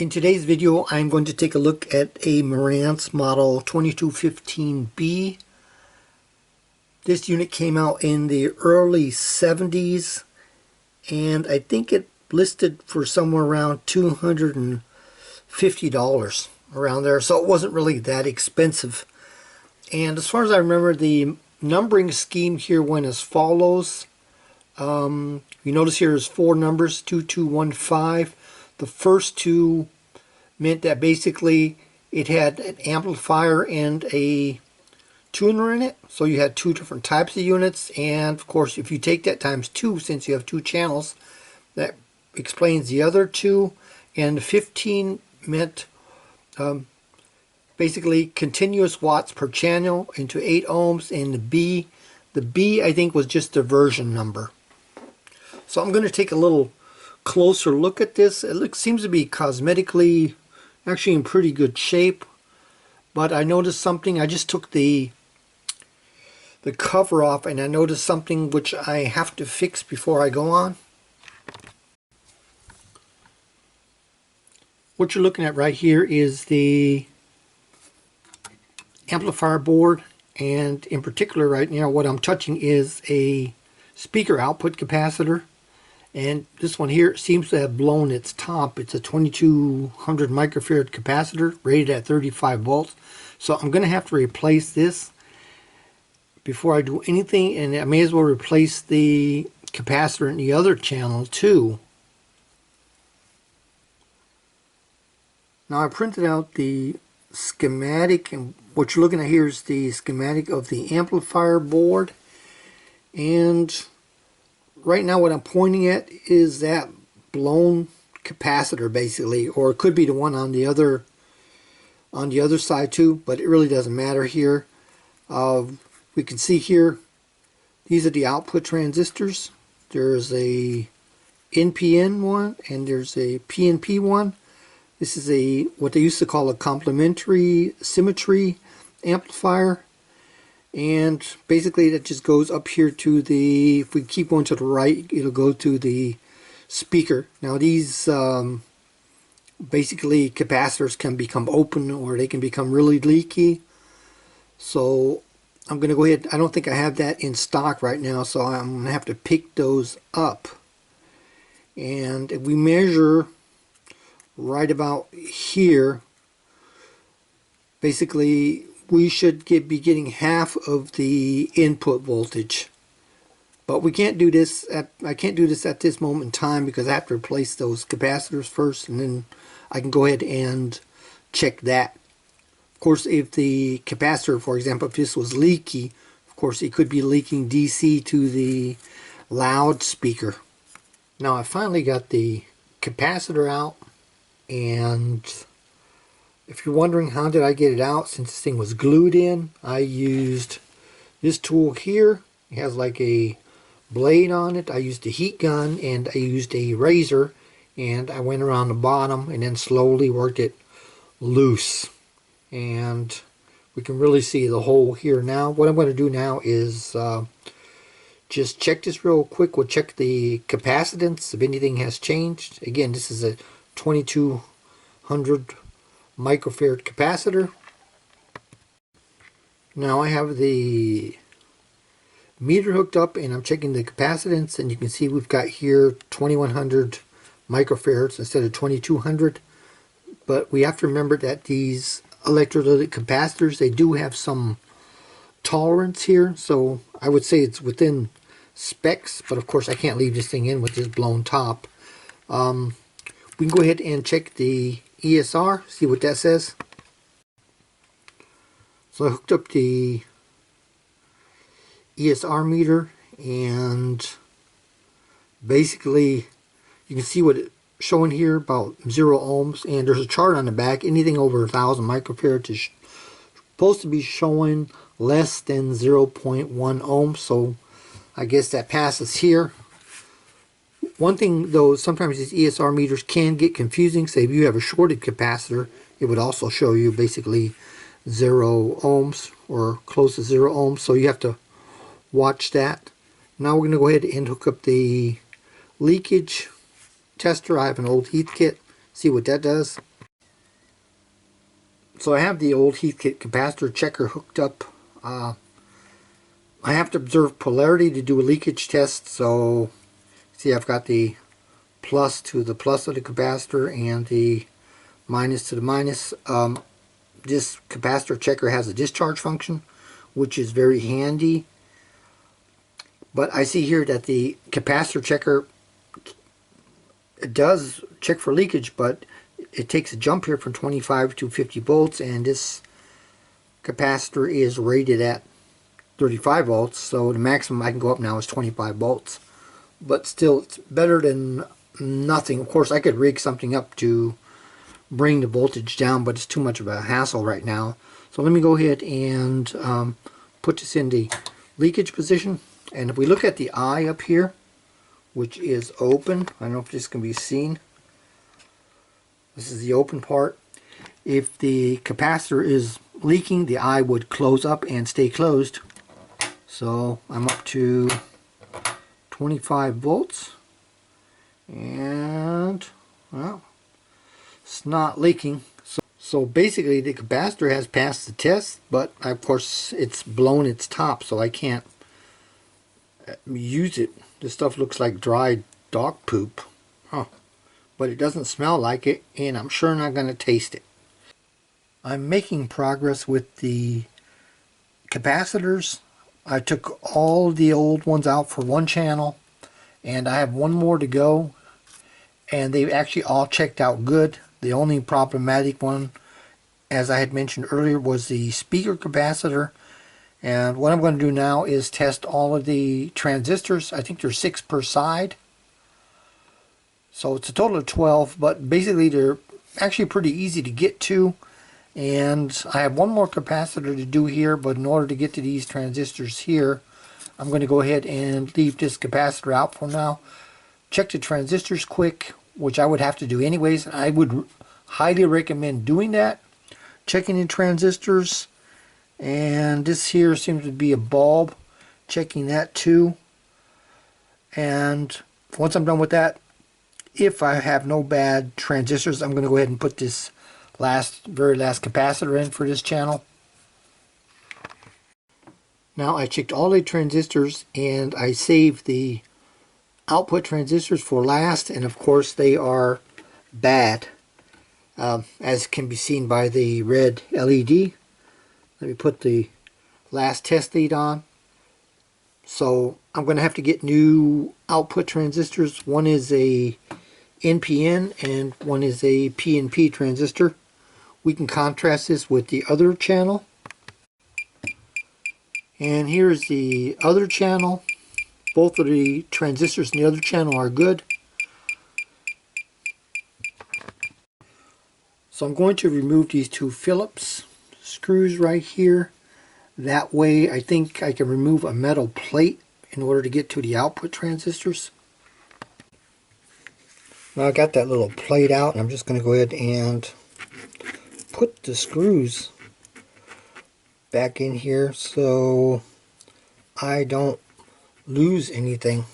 In today's video, I'm going to take a look at a Marantz model 2215B. This unit came out in the early 70s, and I think it listed for somewhere around $250 around there, so it wasn't really that expensive. And as far as I remember, the numbering scheme here went as follows. You notice here is 4 numbers, 2215. The first two meant that basically it had an amplifier and a tuner in it. So you had 2 different types of units. And of course, if you take that times 2, since you have 2 channels, that explains the other 2. And 15 meant basically continuous watts per channel into 8 ohms. And the B I think was just the version number. So I'm going to take a little closer look at this. It seems to be cosmetically actually in pretty good shape, but I noticed something. I just took the cover off, and I noticed something which I have to fix before I go on. What you're looking at right here is the amplifier board, and in particular right now what I'm touching is a speaker output capacitor. And this one here seems to have blown its top. It's a 2200 microfarad capacitor rated at 35 volts. So I'm going to have to replace this before I do anything, and I may as well replace the capacitor in the other channel too. Now I printed out the schematic, and what you're looking at here is the schematic of the amplifier board. And right now what I'm pointing at is that blown capacitor basically, or it could be the one on the other side too, but it really doesn't matter here. We can see here, these are the output transistors. There's a NPN one and there's a PNP one. This is what they used to call a complementary symmetry amplifier. And basically that just goes up here to the, if we keep going to the right, it'll go to the speaker. Now these basically capacitors can become open, or they can become really leaky. So I'm going to go ahead, I don't think I have that in stock right now, so I'm going to have to pick those up. And if we measure right about here, basically we should be getting half of the input voltage. But we can't do this I can't do this at this moment in time, because I have to replace those capacitors first, and then I can go ahead and check that. Of course, if the capacitor, for example, if this was leaky, of course it could be leaking DC to the loudspeaker. Now I finally got the capacitor out, and if you're wondering how did I get it out, since this thing was glued in, I used this tool here. It has like a blade on it. I used a heat gun and I used a razor, and I went around the bottom and then slowly worked it loose. And we can really see the hole here now. What I'm going to do now is just check this real quick. We'll check the capacitance if anything has changed. Again, this is a 2200 microfarad capacitor. Now I have the meter hooked up and I'm checking the capacitance, and you can see we've got here 2100 microfarads instead of 2200. But we have to remember that these electrolytic capacitors, they do have some tolerance here, so I would say it's within specs, but of course I can't leave this thing in with this blown top. We can go ahead and check the ESR, see what that says. So I hooked up the ESR meter, and basically you can see what it's showing here, about 0 ohms, and there's a chart on the back. Anything over 1000 microfarads is supposed to be showing less than 0.1 ohms, so I guess that passes here. One thing though, sometimes these ESR meters can get confusing. Say if you have a shorted capacitor, it would also show you basically 0 ohms or close to 0 ohms, so you have to watch that. Now we're going to go ahead and hook up the leakage tester. I have an old Heath kit, see what that does. So I have the old Heathkit capacitor checker hooked up. I have to observe polarity to do a leakage test. So see, I've got the plus to the plus of the capacitor and the minus to the minus. This capacitor checker has a discharge function, which is very handy. But I see here that the capacitor checker, it does check for leakage, but it takes a jump here from 25 to 50 volts, and this capacitor is rated at 35 volts, so the maximum I can go up now is 25 volts. But still, it's better than nothing. Of course, I could rig something up to bring the voltage down, but it's too much of a hassle right now. So let me go ahead and put this in the leakage position. And if we look at the eye up here, which is open, I don't know if this can be seen. This is the open part. If the capacitor is leaking, the eye would close up and stay closed. So I'm up to 25 volts. And, well, it's not leaking. So basically the capacitor has passed the test, but of course it's blown its top, so I can't use it. This stuff looks like dried dog poop. Huh. But it doesn't smell like it, and I'm sure not going to taste it. I'm making progress with the capacitors. I took all the old ones out for one channel, and I have one more to go, and they've actually all checked out good. The only problematic one, as I had mentioned earlier, was the speaker capacitor. And what I'm going to do now is test all of the transistors. I think there's 6 per side. So it's a total of 12, but basically they're actually pretty easy to get to. And I have one more capacitor to do here, but in order to get to these transistors here, I'm going to go ahead and leave this capacitor out for now. Check the transistors quick, which I would have to do anyways. I would highly recommend doing that. Checking the transistors. And this here seems to be a bulb. Checking that too. And once I'm done with that, if I have no bad transistors, I'm going to go ahead and put this very last capacitor in for this channel. Now I checked all the transistors and I saved the output transistors for last, and of course they are bad, as can be seen by the red LED. Let me put the last test lead on. So I'm going to have to get new output transistors. One is a NPN and one is a PNP transistor. We can contrast this with the other channel. And here's the other channel. Both of the transistors in the other channel are good. So I'm going to remove these 2 Phillips screws right here. That way I think I can remove a metal plate in order to get to the output transistors. Now I got that little plate out, and I'm just going to go ahead and put the screws back in here so I don't lose anything.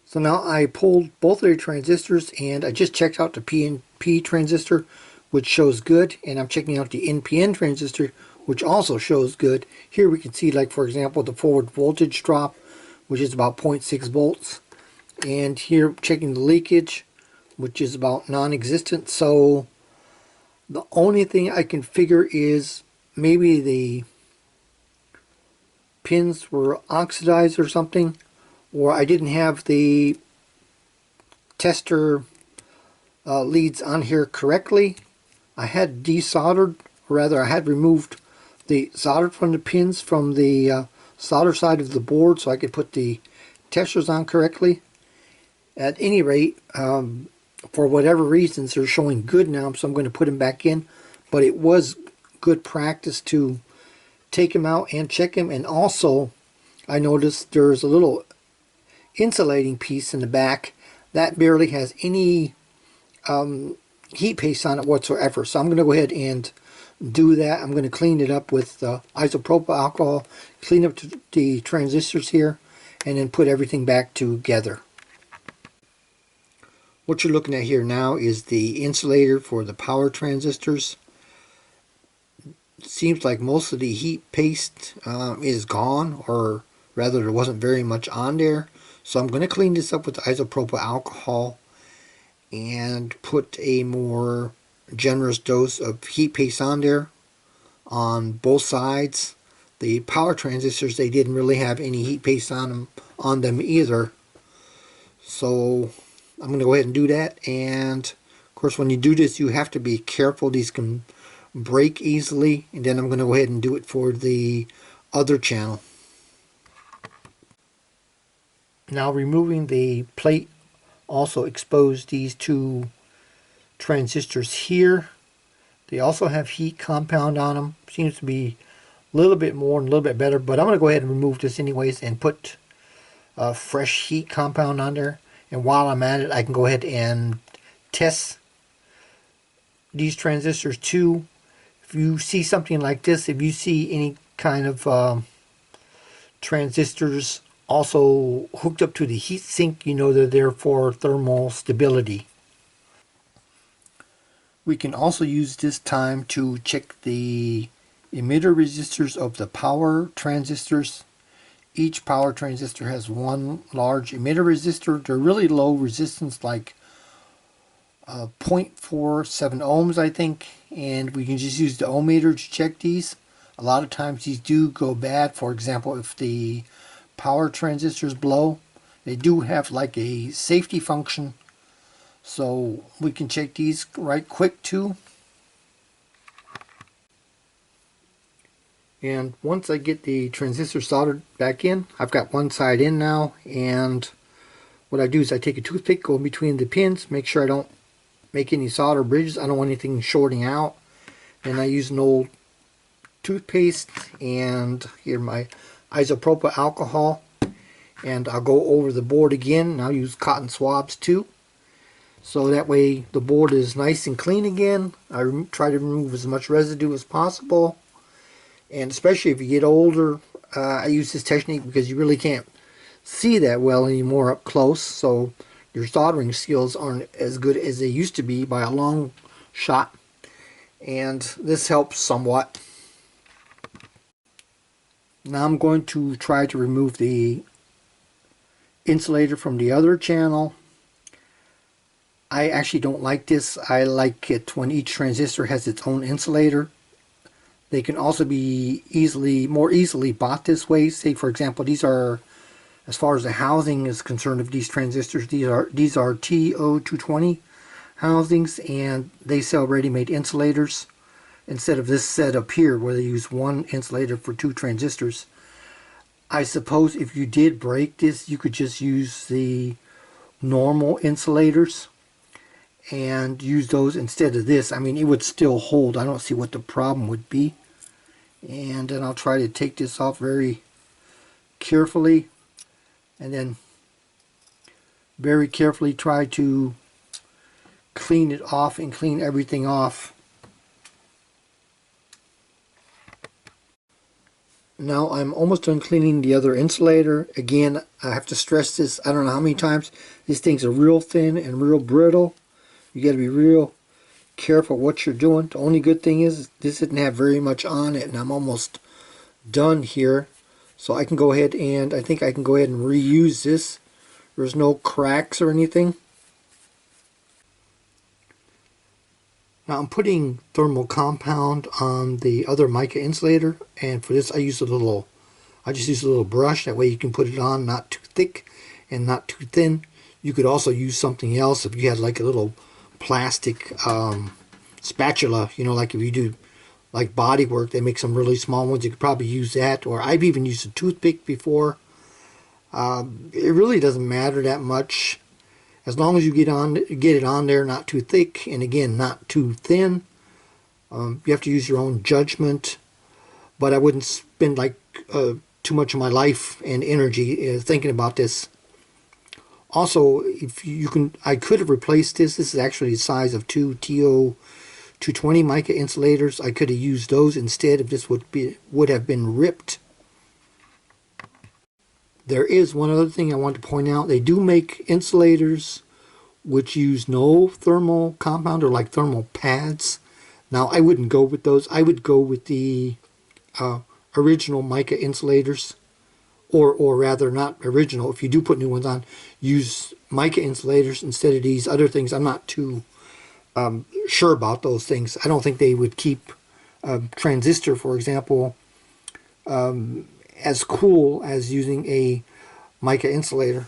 So now I pulled both of the transistors, and I just checked out the PNP transistor, which shows good, and I'm checking out the NPN transistor, which also shows good. Here we can see, like for example, the forward voltage drop, which is about 0.6 volts, and here checking the leakage, which is about non-existent. So the only thing I can figure is maybe the pins were oxidized or something, or I didn't have the tester leads on here correctly. I had desoldered, or rather I had removed the solder from the pins from the solder side of the board so I could put the testers on correctly. At any rate, for whatever reasons, they're showing good now, so I'm going to put them back in. But it was good practice to take them out and check them. And also, I noticed there's a little insulating piece in the back that barely has any heat paste on it whatsoever. So I'm going to go ahead and do that. I'm going to clean it up with isopropyl alcohol, clean up the transistors here, and then put everything back together. What you're looking at here now is the insulator for the power transistors. It seems like most of the heat paste is gone, or rather there wasn't very much on there. So I'm going to clean this up with isopropyl alcohol and put a more generous dose of heat paste on there on both sides. The power transistors, they didn't really have any heat paste on them either. So I'm going to go ahead and do that. And of course, when you do this, you have to be careful. These can break easily. And then I'm going to go ahead and do it for the other channel. Now, removing the plate also exposed these two transistors here. They also have heat compound on them. Seems to be a little bit more and a little bit better, but I'm going to go ahead and remove this anyways and put fresh heat compound on there. And while I'm at it, I can go ahead and test these transistors too. If you see something like this, if you see any kind of transistors also hooked up to the heat sink, you know they're there for thermal stability. We can also use this time to check the emitter resistors of the power transistors. Each power transistor has one large emitter resistor. They're really low resistance, like 0.47 ohms, I think, and we can just use the ohm meter to check these. A lot of times these do go bad. For example, if the power transistors blow, they do have like a safety function, so we can check these right quick too. And once I get the transistor soldered back in, I've got one side in now, and what I do is I take a toothpick, go in between the pins, make sure I don't make any solder bridges. I don't want anything shorting out. And I use an old toothpaste and here my isopropyl alcohol, and I'll go over the board again, and I'll use cotton swabs too. So that way the board is nice and clean again. I try to remove as much residue as possible. And especially if you get older, I use this technique because you really can't see that well anymore up close. So your soldering skills aren't as good as they used to be by a long shot. And this helps somewhat. Now I'm going to try to remove the insulator from the other channel. I actually don't like this. I like it when each transistor has its own insulator. They can also be more easily bought this way. Say, for example, these are, as far as the housing is concerned of these transistors, these are TO220 housings, and they sell ready-made insulators instead of this setup here where they use one insulator for two transistors. I suppose if you did break this, you could just use the normal insulators and use those instead of this. I mean, it would still hold. I don't see what the problem would be. And then I'll try to take this off very carefully, and then very carefully try to clean it off and clean everything off. Now I'm almost done cleaning the other insulator. Again, I have to stress this, I don't know how many times, these things are real thin and real brittle. You got to be real careful what you're doing. The only good thing is this didn't have very much on it, and I'm almost done here. So I can go ahead and, I think I can go ahead and reuse this. There's no cracks or anything. Now I'm putting thermal compound on the other mica insulator, and for this I just use a little brush. That way you can put it on not too thick and not too thin. You could also use something else if you had like a little plastic spatula, you know, like if you do like body work, they make some really small ones. You could probably use that, or I've even used a toothpick before. It really doesn't matter that much as long as you get it on there not too thick, and again not too thin. You have to use your own judgment, but I wouldn't spend like too much of my life and energy thinking about this. Also, if you can, I could have replaced this. This is actually the size of two TO220 mica insulators. I could have used those instead if this would have been ripped. There is one other thing I want to point out. They do make insulators which use no thermal compound or like thermal pads. Now, I wouldn't go with those. I would go with the original mica insulators, or rather, not original. If you do put new ones on, use mica insulators instead of these other things. I'm not too sure about those things. I don't think they would keep transistor, for example, as cool as using a mica insulator.